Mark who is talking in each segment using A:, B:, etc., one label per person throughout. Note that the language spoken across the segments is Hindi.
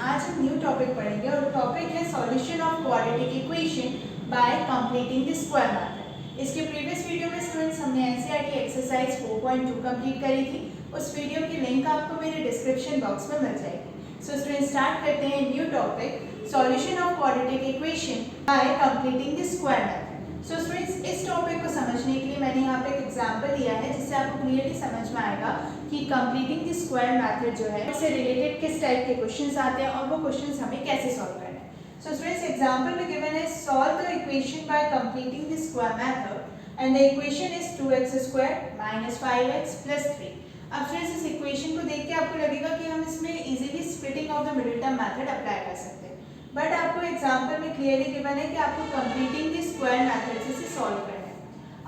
A: आज हम न्यू टॉपिक पढ़ेंगे और टॉपिक है solution of quadratic equation bye completing the square method. इसके प्रीवियस वीडियो में स्टूडेंट्स हमने एनसीईआरटी एक्सरसाइज 4.2 कंप्लीट करी थी। उस वीडियो की लिंक आपको मेरे डिस्क्रिप्शन बॉक्स में मिल जाएगी। सो स्टूडेंट्स स्टार्ट करते हैं new topic solution of quadratic equation bye completing the square method. So students इस टॉपिक को समझने के लिए मैंने यहाँ पे एक एग्जांपल लिया है जिससे आपको क्लियरली समझ में आएगा कि कंप्लीटिंग द स्क्वायर मेथड जो है उससे रिलेटेड किस टाइप के क्वेश्चंस आते हैं और वो क्वेश्चंस हमें कैसे सॉल्व करना है। सो स्टूडेंट्स एग्जांपल में गिवन है solve the equation by completing the square method and the equation is 2x² - 5x + 3। अब फ्रेंड्स इस इक्वेशन को देख के आपको लगेगा कि हम इसमें easily splitting of the middle term method apply कर सकते हैं, बट आपको एग्जांपल में क्लियरली गिवन है कि आपको कंप्लीटिंग द स्क्वायर मेथड से इसे सॉल्व करना है।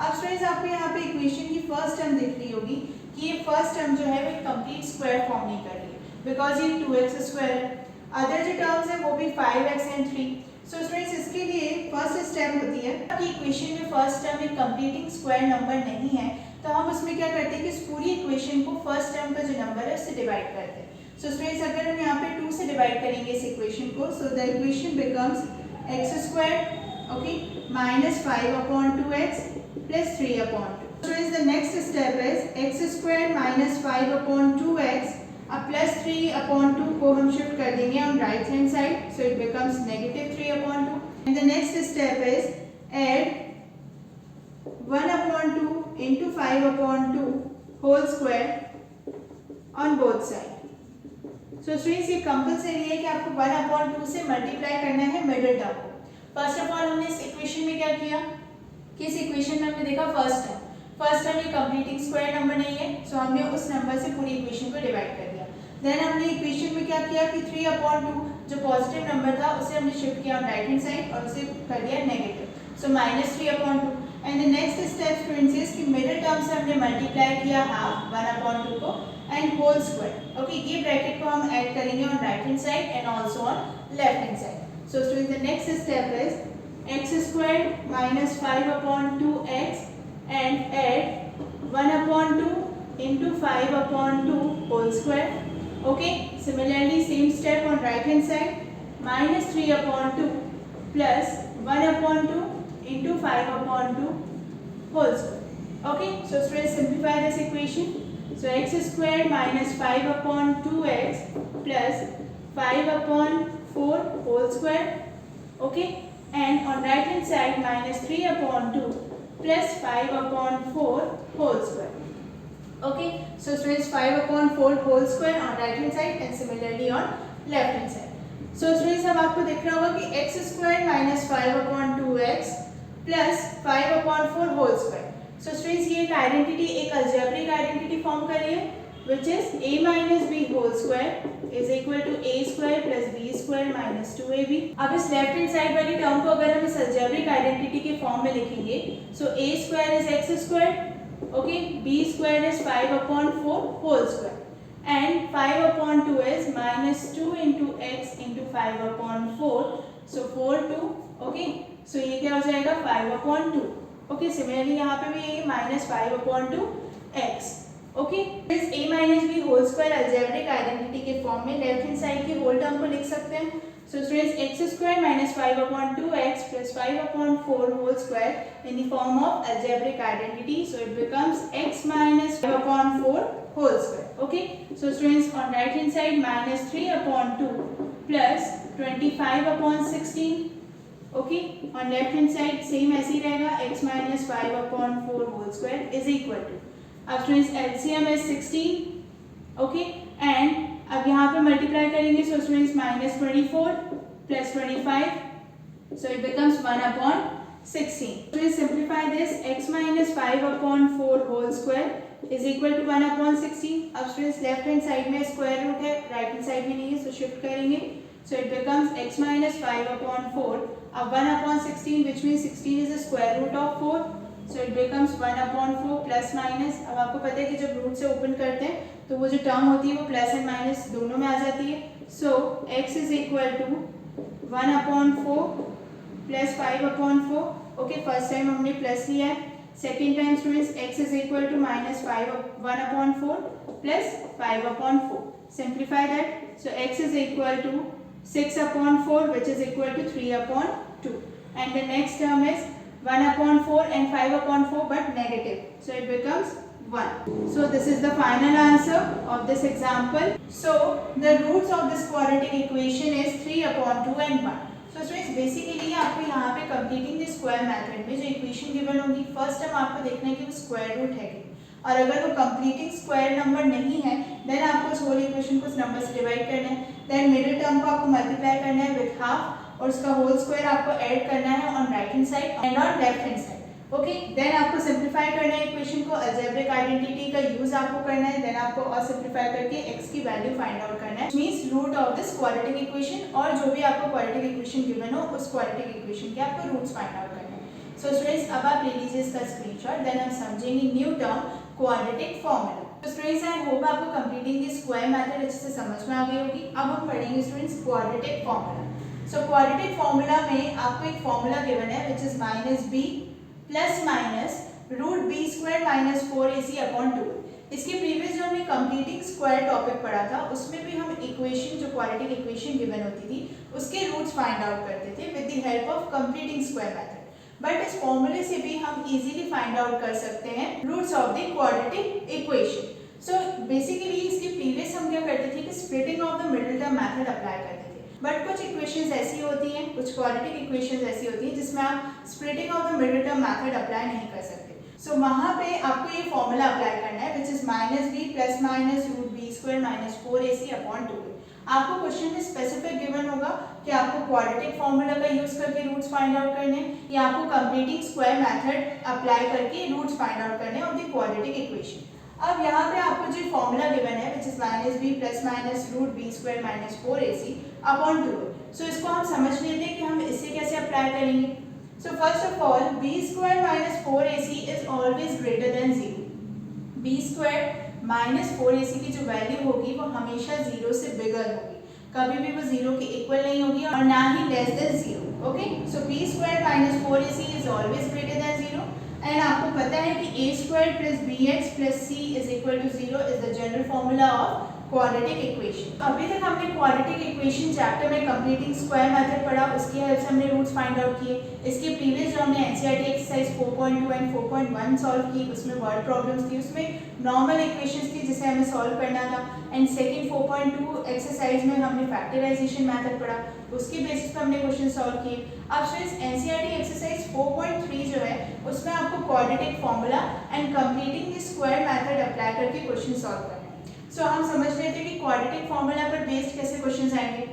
A: अब फ्रेंड्स आपको यहाँ पे इक्वेशन की फर्स्ट टर्म दिख रही होगी कि ये फर्स्ट टर्म जो है वो कंप्लीट स्क्वायर फॉर्म नहीं कर रही है बिकॉज ये 2x² है। अदर जो टर्म्स है वो भी 5x एंड 3। सो स्टूडेंट्स इसके लिए फर्स्ट स्टेप होती है कि इक्वेशन में फर्स्ट टर्म एक कंप्लीटिंग स्क्वायर नंबर नहीं है तो हम उसमें क्या करते हैं कि इस पूरी इक्वेशन को फर्स्ट टर्म का जो नंबर है उससे डिवाइड करते हैं। सो स्टूडेंट्स अगर हम यहाँ पे 2 से डिवाइड करेंगे इस इक्वेशन को, so the equation becomes x² okay -5/2x + 3/2। Students, the next step is x² - 5/2x अब +3/2 को हम शिफ्ट कर देंगे on right hand side, so it becomes -3/2 and the next step is add 1/2 into 5/2 whole square on both side. So students ये कंपल्सरी है कि आपको 1/2 से मल्टीप्लाई करना है मिडिल टर्म को। फर्स्ट ऑफ ऑल हमने इस इक्वेशन में क्या किया कि इस इक्वेशन में हमने देखा फर्स्ट टर्म ये कंप्लीटिंग स्क्वायर नंबर नहीं है, सो हमने उस नंबर से पूरी इक्वेशन को डिवाइड कर दिया। देन हमने इक्वेशन में क्या किया कि 3/2 जो पॉजिटिव नंबर था उसे हमने शिफ्ट किया ऑन राइट हैंड साइड और उसे कर दिया negative, so -3/2 and the next step students is कि मिडिल टर्म से हमने मल्टीप्लाई किया हाफ 1/2 को एंड होल स्क्वायर। ओके, ये ब्रैकेट को हम ऐड करेंगे on right hand side and also on left hand side. So students the next step is x² - 5/2x and add 1/2 into 5/2 whole square. Okay, similarly same step on right hand side, -3/2 plus 1/2 into 5/2 whole square. Okay, so students simplify this equation. So x² - 5/2x plus 5/4 whole square. Okay, and on right hand side -3/2 plus 5/4 whole square. Okay, so students 5/4 whole square on right hand side and similarly on left hand side. So students अब आपको दिख रहा होगा कि x² - 5/2x plus 5/4 whole square. So students ये एक आइडेंटिटी एक अलजेब्रिक आइडेंटिटी फॉर्म कर रही है which is a minus b whole square is equal to a square plus b square minus 2ab। अब इस लेफ्ट हैंड साइड वाली टर्म को अगर हम इस अलजेब्रिक आइडेंटिटी के फॉर्म में लिखेंगे, so a square is x², okay, b square is 5/4 whole square and 5/2 is -2 into x into 5/4, so 4/2, okay, so ये क्या हो जाएगा 5/2। okay, सिमिलरली यहाँ पे भी ये -5/2x। ओके, इस a - b whole square algebraic identity के फॉर्म में लेफ्ट हैंड साइड के होल टर्म को लिख सकते हैं। So students x² - 5/2x plus 5/4 whole square in the form of algebraic identity, so it becomes x - 5/4 whole square. Okay, so students on right hand side -3/2 plus 25/16। Okay, on left hand side same ऐसे ही रहेगा x - 5/4 whole square is equal to, अब students LCM is 16, okay, and अब यहाँ पे मल्टीप्लाई करेंगे, so students -24 plus 25, so it becomes 1/16। Please simplify this, x - 5/4 whole square is equal to 1/16। अब स्टूडेंट्स लेफ्ट हैंड साइड में स्क्वायर रूट है, राइट हैंड साइड में नहीं है, सो शिफ्ट करेंगे, so it becomes x - 5/4 अब 1/16 which means 16 is the square root of 4, so it becomes 1/4 plus minus. अब आपको पता है कि जब रूट से ओपन करते हैं तो वो जो टर्म होती है वो प्लस एंड माइनस दोनों में आ जाती है, so x is equal to 1/4 plus 5/4। Okay, first time हमने प्लस लिया है, second time students x is equal to -1/4 plus 5/4. Simplify that. So x is equal to 6/4 which is equal to 3/2, and the next term is 1/4 and 5/4 but negative, so it becomes 1. So this is the final answer of this example. So the roots of this quadratic equation is 3/2 and 1. So students basically आपको यहाँ पे कंप्लीटिंग द स्क्वायर मेथड में जो इक्वेशन गिवन होगी, फर्स्ट टर्म आपको देखना है कि वो स्क्वायर रूट है, और अगर वो कंप्लीटिंग स्क्वायर नंबर नहीं है देन आपको उस होल इक्वेशन को उस नंबर से डिवाइड करना है, देन मिडिल टर्म को आपको मल्टीप्लाई करना है विद हाफ और उसका होल स्क्वायर आपको ऐड करना है on right hand side and on left hand side. Okay, then आपको सिंप्लीफाई करना है इक्वेशन को, अलजेब्रिक आइडेंटिटी का यूज आपको करना है, देन आपको और सिंप्लीफाई करके x की वैल्यू फाइंड आउट करना है, means root of this quadratic equation, और जो भी आपको क्वाड्रेटिक इक्वेशन गिवन हो उस क्वाड्रेटिक इक्वेशन के आपको रूट्स फाइंड आउट करना है. सो स्टूडेंट्स अब आप ले लीजिए इसका स्क्रीनशॉट, देन हम समझेंगे न्यू टर्म क्वाड्रेटिक फॉर्मूला. तो स्टूडेंट्स आई होप आपको कंप्लीटिंग द स्क्वायर मेथड अच्छे से समझ में आ गई होगी. अब हम पढ़ेंगे students quadratic formula. So quadratic formula में आपको एक फॉर्मूला गिवन है which is -b plus minus root b square minus 4ac/2. इसके प्रीवियस जो हमने कंप्लीटिंग स्क्वायर टॉपिक पढ़ा था उसमें भी हम इक्वेशन जो क्वाड्रेटिक इक्वेशन गिवन होती थी उसके रूट्स फाइंड आउट करते थे with the help of completing square method. But इस फॉर्मूले से भी हम इजीली फाइंड आउट कर सकते हैं roots of the quadratic equation. So basically इसके प्रीवियस हम क्या करते थे कि splitting of the middle term method apply करते थे, बट कुछ इक्वेशंस ऐसी होती हैं, कुछ क्वाड्रेटिक इक्वेशंस ऐसी होती हैं जिसमें आप splitting of the middle term method apply नहीं कर सकते. सो वहाँ पे आपको ये फॉर्मूला अप्लाई करना है which is -b plus minus root b square minus 4ac/2. आपको क्वेश्चन में स्पेसिफिक गिवन होगा कि आपको क्वाड्रेटिक फॉर्मूला का यूज करके रूट्स फाइंड आउट करने हैं या आपको कंप्लीटिंग स्क्वायर मेथड अप्लाई करके रूट्स फाइंड आउट करने हैं ऑफ द क्वाड्रेटिक इक्वेशन. अब यहाँ पे आपको जो फॉर्मूला गिवन है which is -b plus minus root b square minus 4ac/2. So इसको हम समझ लेते हैं कि हम इसे कैसे अप्लाई करेंगे. So first of all b square minus 4ac is always greater than 0. b square minus 4ac की जो वैल्यू होगी वो हमेशा 0 से बिगर होगी, कभी भी वो 0 के इक्वल नहीं होगी और ना ही less than 0. Okay, so b square minus 4ac is always greater than 0. And आपको पता है कि a square plus bx plus c is equal to 0 is the general formula of quadratic equation. अभी तक हमने क्वाड्रेटिक इक्वेशन चैप्टर में कंप्लीटिंग स्क्वायर मेथड पढ़ा, उसकी हेल्प से हमने रूट्स फाइंड आउट किए. इसके प्रीवियस जो हमने एनसीईआरटी एक्सरसाइज 4.2 एंड 4.1 सॉल्व की उसमें वर्ड प्रॉब्लम्स थी, उसमें नॉर्मल इक्वेशंस थी जिसे हमें सॉल्व करना था. एंड सेकंड 4.2 एक्सरसाइज में हमने फैक्टराइजेशन मेथड पढ़ा, उसके बेसिस पर हमने क्वेश्चन सॉल्व किए. अब स्टूडेंट्स एनसीईआरटी एक्सरसाइज 4.3 जो है उसमें आपको quadratic formula and completing the square method apply करके क्वेश्चन सॉल्व करना है. सो हम समझ लेते हैं कि क्वाड्रेटिक फॉर्मूला पर बेस्ड कैसे क्वेश्चंस आएंगे.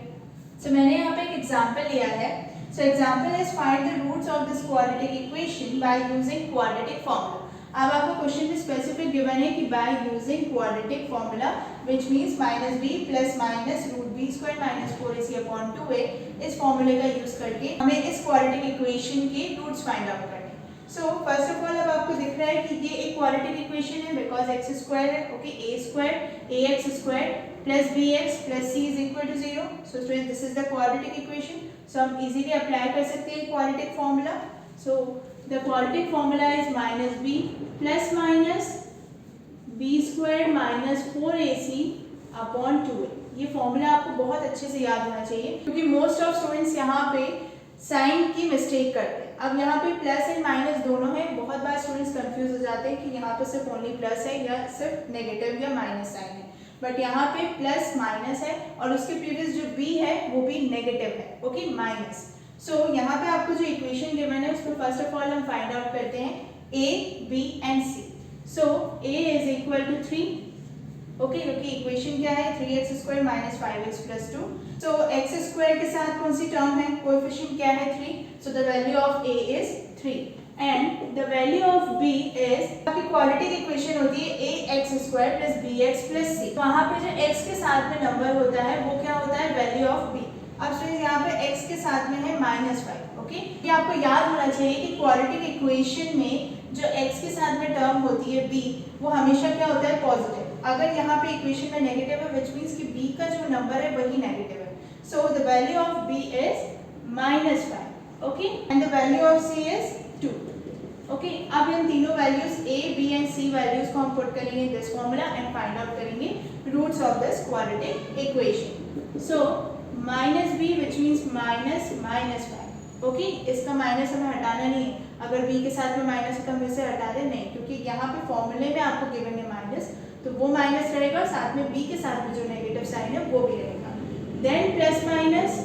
A: सो मैंने यहाँ पे एक एग्जांपल लिया है. So example is find the roots of this quadratic equation by using quadratic formula. अब आपको क्वेश्चन में स्पेसिफिक गिवन है कि by using quadratic formula which means -b plus minus root b square minus 4ac/2a. इस फॉर्मूले का यूज करके हमें इस क्वाड्रेटिक इक्वेशन के रूट्स फाइंड आउट करने. सो फर्स्ट ऑफ ऑल अब आपको दिख रहा है कि ये एक क्वाड्रेटिक इक्वेशन है बिकॉज x स्क्वायर है. Okay, a square ax square plus bx plus c is equal to 0. So student this is the quadratic equation. So हम इजीली अप्लाई कर सकते हैं quadratic formula. So the quadratic formula is -b plus minus b square minus 4ac/2a. ये फॉर्मूला आपको बहुत अच्छे से याद होना चाहिए क्योंकि मोस्ट ऑफ स्टूडेंट्स यहाँ पे साइन की मिस्टेक करते हैं. अब यहाँ पे प्लस एंड माइनस दोनों है, बहुत बार स्टूडेंट्स कंफ्यूज हो जाते हैं कि यहाँ पे सिर्फ ओनली प्लस है या सिर्फ नेगेटिव या माइनस साइन है, बट यहाँ पे प्लस माइनस है और उसके प्रीवियस जो b है वो भी नेगेटिव है. Okay, minus. सो यहाँ पे आपको जो इक्वेशन गिवन है उसमें फर्स्ट ऑफ ऑल हम फाइंड आउट करते हैं a, b and c. So a is equal to 3. Okay, क्योंकि इक्वेशन क्या है 3x square minus 5x plus 2. So x square के साथ कौन सी टर्म है, कोएफिशिएंट क्या है 3. सो the value of a is 3 and the value of b is, आपकी क्वाड्रेटिक इक्वेशन होती है ax square plus bx plus c. वहाँ पे जो x के साथ में नंबर होता है वो क्या होता है, वैल्यू ऑफ b. अब स्टूडेंट्स यहाँ पे x के साथ में है -5. ओके, ये आपको याद होना चाहिए कि क्वाड्रेटिक इक्वेशन में जो x के साथ में टर्म होती है b वो हमेशा क्या होता है, पॉजिटिव. अगर यहाँ पे इक्वेशन में नेगेटिव है व्हिच मींस कि b का जो नंबर है वही नेगेटिव है. So the value of b is -5. Okay, and the value of c is 2. Okay, अब इन तीनों values a, b and c values को हम पुट करेंगे this formula and find out करेंगे roots of this quadratic equation. So minus B which means minus minus 5। Okay, इसका माइनस हमें हटाना नहीं है, अगर b के साथ में माइनस है तो हम इसे हटा दें नहीं, क्योंकि यहाँ पे फॉर्मूले में आपको गिवन है माइनस, तो वो माइनस रहेगा और साथ में b के साथ में जो नेगेटिव साइन है वो भी रहेगा। Then plus minus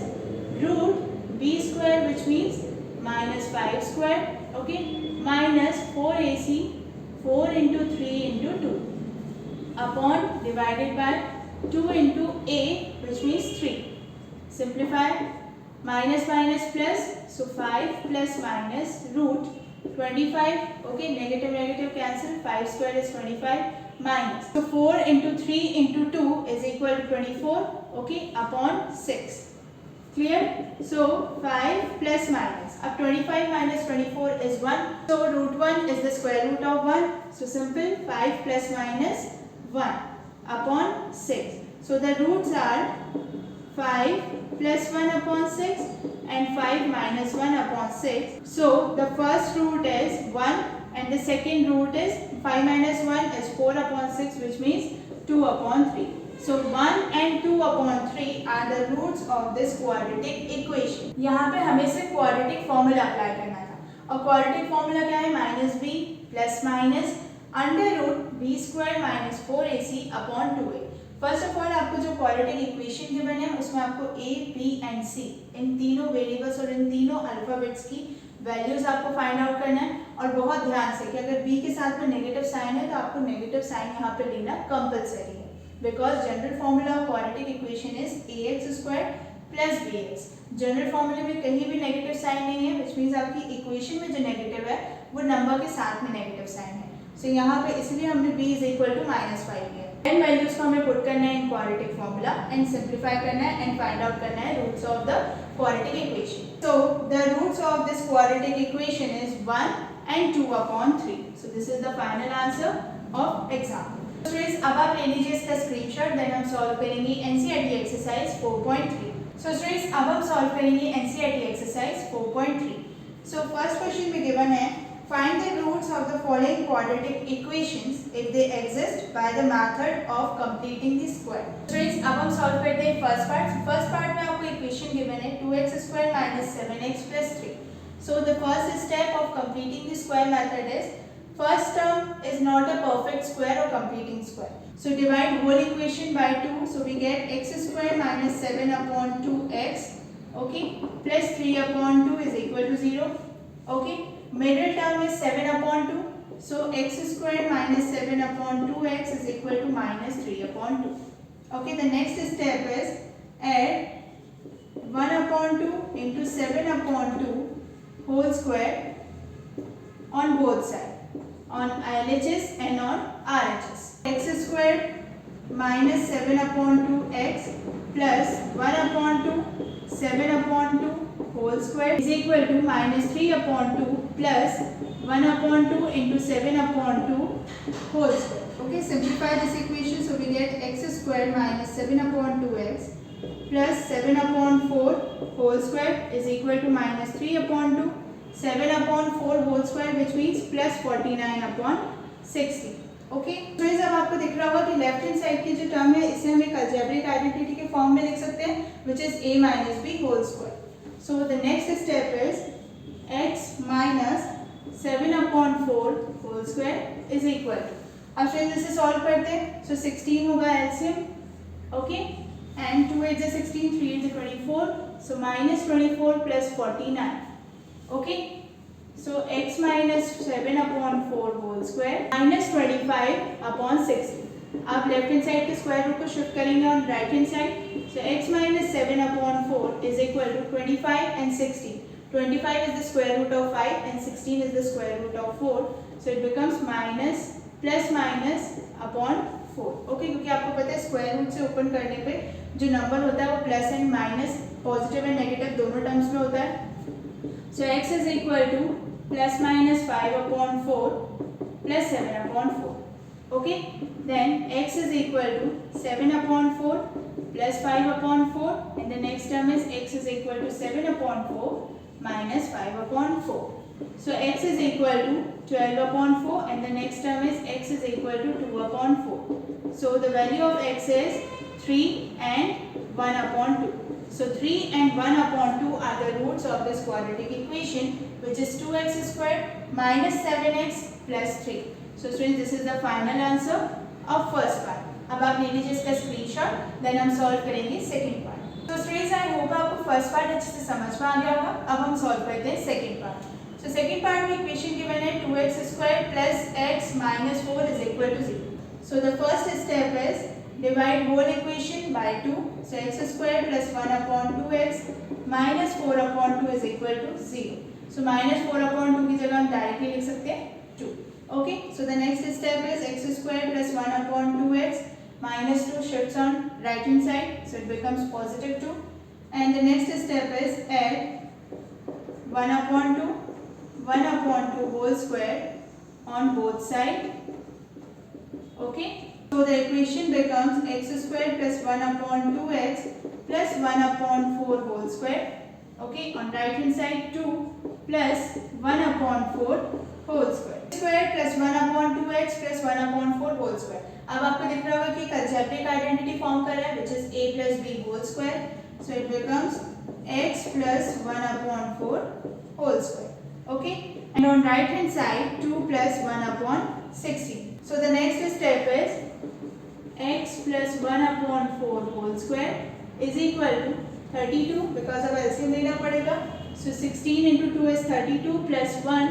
A: root b square which means minus 5 square. Okay, minus 4ac 4 into 3 into 2 upon divided by 2 into a which means 3. Simplify, minus minus plus, so 5 plus minus root 25. Okay, negative negative cancel, 5 square is 25 minus, so 4 into 3 into 2 is equal to 24. Okay, upon 6. Clear? So 5 plus minus, अब 25 minus 24 is 1, so root 1 is the square root of 1, so simple, 5 plus minus 1 upon 6. So the roots are 5 plus 1 upon 6 and 5 minus 1 upon 6. So the first root is 1 and the second root is 5 minus 1 is 4 upon 6, which means 2 upon 3. So 1 and 2 upon 3 are the roots of this quadratic equation. यहाँ पे हमें सिर्फ quadratic formula अप्लाई करना था, और quadratic formula क्या है? Minus b plus minus under root b square minus 4ac upon 2a। First of all आपको जो क्वाड्रेटिक इक्वेशन गिवन है उसमें आपको a, b एंड c इन तीनों वेरिएबल्स और इन तीनों अल्फाबेट्स की वैल्यूज आपको फाइंड आउट करना है, और बहुत ध्यान से कि अगर b के साथ में नेगेटिव साइन है तो आपको नेगेटिव साइन यहाँ पे लेना कंपलसरी है, because general formula of quadratic equation is ax square plus bx। General फॉर्मूले में कहीं भी नेगेटिव साइन नहीं है, विच मीन्स आपकी इक्वेशन में जो नेगेटिव है वो नंबर के साथ में नेगेटिव साइन है। सो यहाँ पे इसलिए हमने b is equal to minus 5 लिया। एन वैल्यूज को हमें पुट करना है in quadratic formula and simplify करना है एंड फाइंड आउट करना है roots of the quadratic equation. So the roots of this quadratic equation is 1 and 2 upon 3. So this is the final answer of example. Students अब आप ले लीजिए इसका स्क्रीनशॉट, देन हम सॉल्व करेंगे एनसीईआरटी एक्सरसाइज 4.3। सो स्टूडेंट्स अब हम सॉल्व करेंगे NCERT exercise 4.3। So first question में गिवन है find the roots of the following quadratic equations if they exist by the method of completing the square। Students अब हम सॉल्व करते हैं फर्स्ट पार्ट। फर्स्ट पार्ट में आपको इक्वेशन गिवन है 2x square minus 7x plus 3। So the first step of completing the square method is first term is not a perfect square or completing square. So divide whole equation by 2. So we get x square minus 7 upon 2x, okay, plus 3 upon 2 is equal to 0. Okay, middle term is 7 upon 2. So x square minus 7 upon 2x is equal to minus 3 upon 2. Okay, the next step is add 1 upon 2 into 7 upon 2 whole square on both sides, on LHS and on RHS. X square minus 7 upon 2x plus 1 upon 2 7 upon 2 whole square is equal to minus 3 upon 2 plus 1 upon 2 into 7 upon 2 whole square. Okay, simplify this equation, so we get x square minus 7 upon 2x plus 7 upon 4 whole square is equal to minus 3 upon 2 7 upon 4 whole square which means plus 49 upon 60. Okay, तो इस अब आपको दिख रहा होगा कि लेफ्ट हैंड साइड की जो टर्म है इसे हम एक अलजेब्रिक आइडेंटिटी के फॉर्म में लिख सकते हैं which is a minus b whole square. So the next step is x minus 7 upon 4 whole square is equal to, अब फ्रेंड्स इसे सॉल्व करते हैं। So 16 होगा LCM, okay, and 2 8 is 16, 3 8 is 24, so minus 24 plus 49. Okay, so x minus 7 upon 4 whole square minus 25 upon 60। आप लेफ्ट हैंड साइड के स्क्वायर रूट को शिफ्ट करेंगे on right hand side, so x minus 7 upon 4 is equal to 25 and 60। 25 is the square root of 5 and 16 is the square root of 4, so it becomes minus plus minus upon 4। Okay, क्योंकि आपको पता है स्क्वायर रूट से ओपन करने पे जो नंबर होता है वो plus and minus, positive and negative दोनों टर्म्स में होता है। So x is equal to plus minus 5 upon 4 plus 7 upon 4. Okay, then x is equal to 7 upon 4 plus 5 upon 4 and the next term is x is equal to 7 upon 4 minus 5 upon 4. So x is equal to 12 upon 4 and the next term is x is equal to 2 upon 4. So the value of x is 3 and 1 upon 2. So 3 and 1 upon 2 are the roots of this quadratic equation, which is 2x squared minus 7x plus 3. So students, this is the final answer of first part. अब आप ले लीजिए इसका स्क्रीनशॉट, देन हम सॉल्व करेंगे सेकंड पार्ट. तो स्टूडेंट्स, आई होप आपको फर्स्ट पार्ट अच्छे से समझ में आ गया होगा. अब हम सॉल्व करते हैं second part. So second part में इक्वेशन गिवन है 2x squared plus x minus 4 is equal to 0. So the first step is divide whole equation by 2. So x squared plus 1 upon 2x minus 4 upon 2 is equal to 0. So minus 4 upon 2 की जगह हम डायरेक्टली लिख सकते हैं 2. Okay. So the next step is x squared plus 1 upon 2x minus 2 shifts on right hand side, so it becomes positive 2. And the next step is add 1 upon 2 whole square on both sides. Okay. So the equation becomes x squared plus 1 upon 2x plus 1 upon 4 whole square. Okay. On right hand side 2 plus 1 upon 4 whole square. Square plus 1 upon 2x plus 1 upon 4 whole square. अब आपको दिख रहा होगा कि अलजेब्रिक आइडेंटिटी फॉर्म कर रहा है, which is a plus b whole square. So it becomes x plus 1 upon 4 whole square. Okay. And on right hand side 2 plus 1 upon 16. So the next step is x plus 1 upon 4 whole square is equal to 32, because अब LCM लेना पड़ेगा. So 16 into 2 is 32 plus 1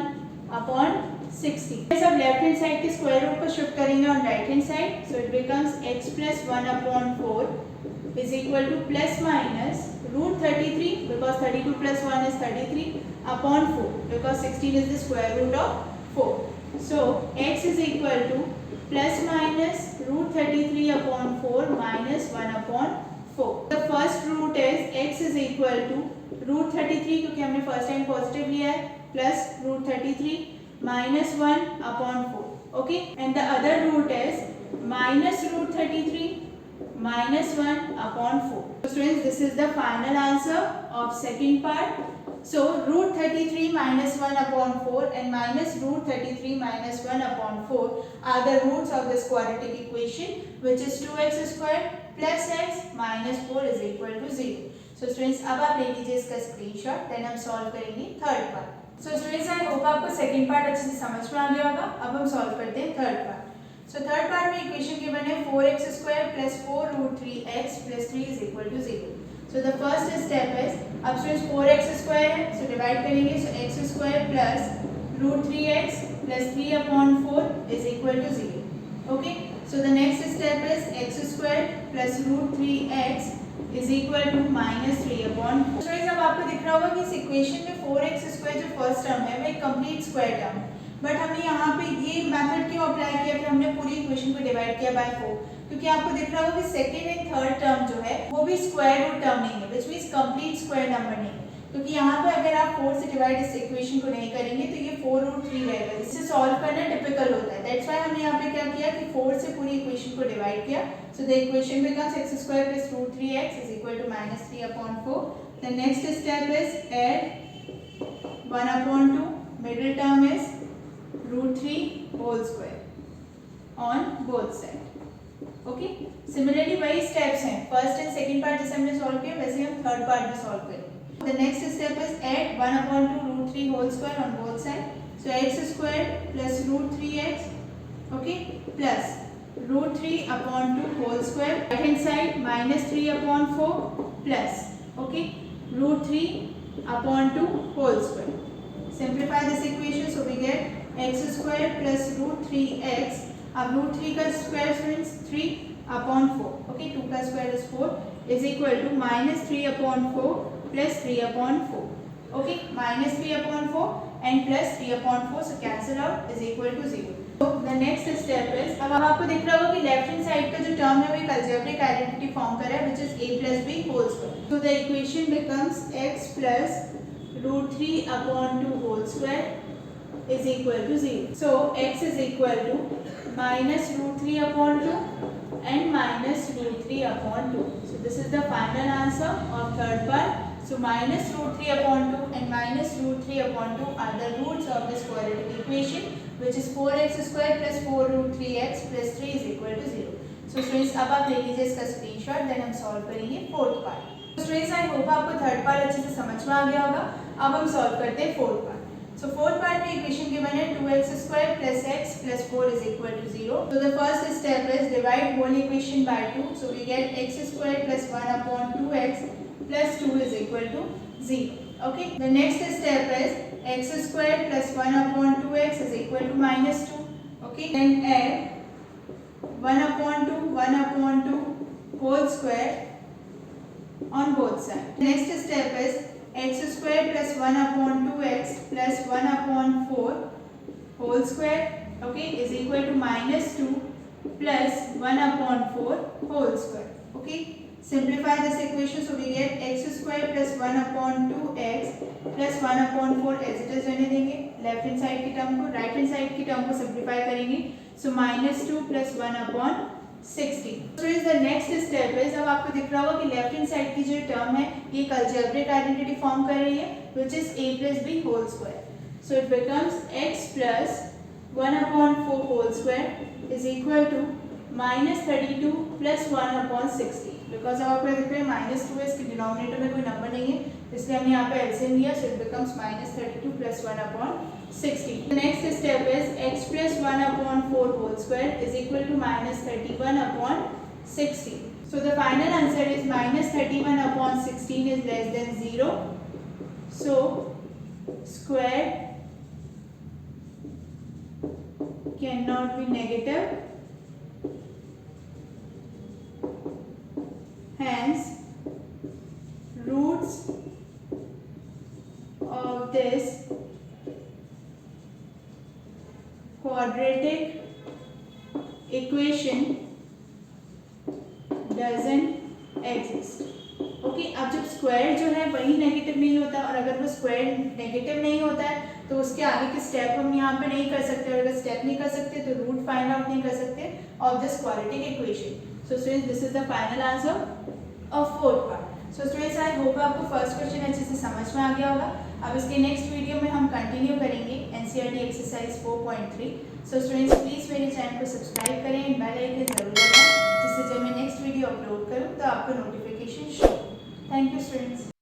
A: upon 60. अब लेफ्ट हैंड साइड के स्क्वायर रूट को शिफ्ट करेंगे on right hand side. So it becomes x plus 1 upon 4 is equal to plus minus root 33, because 32 plus 1 is 33 upon 4, because 16 is the square root of 4. So x is equal to plus minus root 33 upon 4 minus 1 upon 4. The first root is x is equal to root 33, क्योंकि हमने फर्स्ट टाइम पॉजिटिव लिया है, plus root 33 minus 1 upon 4. Okay. And the other root is minus root 33 minus 1 upon 4. So students, this is the final answer of second part. So root 33 minus 1 upon 4 and minus root 33 minus 1 upon 4 are the roots of this quadratic equation, which is 2x squared plus x minus 4 is equal to 0. So students, अब आप ले लीजिए इसका स्क्रीनशॉट, देन हम सॉल्व करेंगे third part. So students, I hope आपको सेकंड पार्ट अच्छे से समझ में आ गया होगा. अब हम सॉल्व करते हैं third part. So third part में इक्वेशन गिवन है 4x squared plus 4 root 3x plus 3 is equal to 0. So the first step is, अब स्टूडेंट्स 4x स्क्वायर है, सो डिवाइड करेंगे. सो x squared plus root 3x plus 3 upon 4 is equal to 0. Okay. So the next step is x squared plus root 3x is equal to minus 3 upon 4. Students, अब आपको दिख रहा होगा कि इस इक्वेशन में 4x स्क्वायर जो फर्स्ट टर्म है वो एक कंप्लीट स्क्वायर टर्म है, बट हमने यहाँ पे ये मेथड क्यों अप्लाई किया कि हमने पूरी इक्वेशन को डिवाइड किया बाय 4, क्योंकि आपको दिख रहा होगा कि सेकंड एंड थर्ड टर्म जो है वो भी स्क्वायर रूट टर्म नहीं है, which means complete square number नहीं है, क्योंकि यहाँ पे अगर आप 4 से डिवाइड इस इक्वेशन को नहीं करेंगे तो ये 4 रूट 3 रहेगा, जिससे सॉल्व करना टिपिकल होता है. दैट्स व्हाई हमने यहाँ पे क्या किया कि 4 से पूरी इक्वेशन को डिवाइड किया. So the equation becomes x squared plus root 3x is equal to minus 3 upon 4. The next step is add 1 upon 2, middle term is root 3 whole square on both sides. Okay. Similarly वही steps हैं, फर्स्ट एंड सेकंड पार्ट जैसे हमने सॉल्व किया वैसे हम थर्ड पार्ट भी सॉल्व करेंगे. The next step is add 1 upon 2 root 3 whole square on both sides. So x squared plus root 3x, okay, plus root 3 upon 2 whole square. Right hand side minus 3 upon 4 plus, okay, root 3 upon 2 whole square. Simplify this equation, so we get x squared plus root 3x. अब root 3 का square means 3 upon 4. Okay, 2 का square is 4 is equal to minus 3 upon 4 plus 3 upon 4. Okay, minus 3 upon 4 and plus 3 upon 4, so cancel out is equal to 0. So the next step is, अब आपको दिख रहा होगा कि लेफ्ट हैंड साइड का जो टर्म है वो एक अलजेब्रिक आइडेंटिटी फॉर्म कर रहा है, which is a plus b whole square. So the equation becomes x plus root 3 upon 2 whole square is equal to 0. So x is equal to minus root 3 upon 2 and minus root 3 upon 2. So this is the final answer of third part. So minus root 3 upon 2 and minus root 3 upon 2 are the roots of this quadratic equation, which is 4x squared plus 4 root 3x plus 3 is equal to 0. So students अब आप ले लीजिए इसका स्क्रीनशॉट, देन हम सॉल्व करेंगे fourth part. Students I hope आपको थर्ड पार्ट अच्छे से समझ में आ गया होगा। अब हम सॉल्व करते हैं fourth part. So fourth part में इक्वेशन गिवन है 2x square plus x plus 4 is equal to 0. So the first step is divide whole equation by 2. So we get x square plus 1 upon 2x plus 2 is equal to 0. Okay. The next step is x square plus 1 upon 2x is equal to minus 2. Okay. Then add 1 upon 2 whole square on both sides. The next step is x square plus 1 upon 2x plus 1 upon 4 whole square, okay, is equal to minus 2 plus 1 upon 4 whole square. Okay, simplify this equation, so we get x square plus 1 upon 2x plus 1 upon 4 as it is रहने देंगे, लेफ्ट हैंड साइड की टर्म को राइट हैंड साइड की टर्म को सिंप्लीफाई करेंगे, so minus 2 plus 1 upon 60. So is the next step is, अब आपको दिख रहा होगा कि लेफ्ट हैंड साइड की जो टर्म है ये एक अलजेब्रिक आइडेंटिटी फॉर्म कर रही है which is a plus b whole square. So it becomes x plus 1 upon 4 whole square is equal to minus 32 plus 1 upon 60. Because अब आपको दिख रहा है minus 2 है, इसके डिनोमिनेटर में कोई नंबर नहीं है इसलिए हमने यहाँ पे एलसीएम लिया, so it becomes minus 32 plus 1 upon 60. The next step is x plus 1 upon 4 whole square is equal to minus 31 upon 60. So the final answer is minus 31 upon 16 is less than 0. So square cannot be negative. Hence roots of this quadratic equation doesn't exist. Okay, अब जब स्क्वायर जो है वही नेगेटिव नहीं होता और अगर वो स्क्वायर नेगेटिव नहीं होता है तो उसके आगे के स्टेप हम यहाँ पे नहीं कर सकते, और अगर स्टेप नहीं कर सकते तो रूट फाइंड आउट नहीं कर सकते of this quadratic equation. So students this is the final answer of fourth part. So students I hope आपको फर्स्ट क्वेश्चन अच्छे से समझ में आ गया होगा. अब इसके नेक्स्ट वीडियो में हम कंटिन्यू करेंगे NCERT exercise 4.3. So students please मेरे चैनल को सब्सक्राइब करें, बेल आइकन जरूर दबाएं जिससे जब मैं नेक्स्ट वीडियो अपलोड करूँ तो आपको notification show. Thank you students.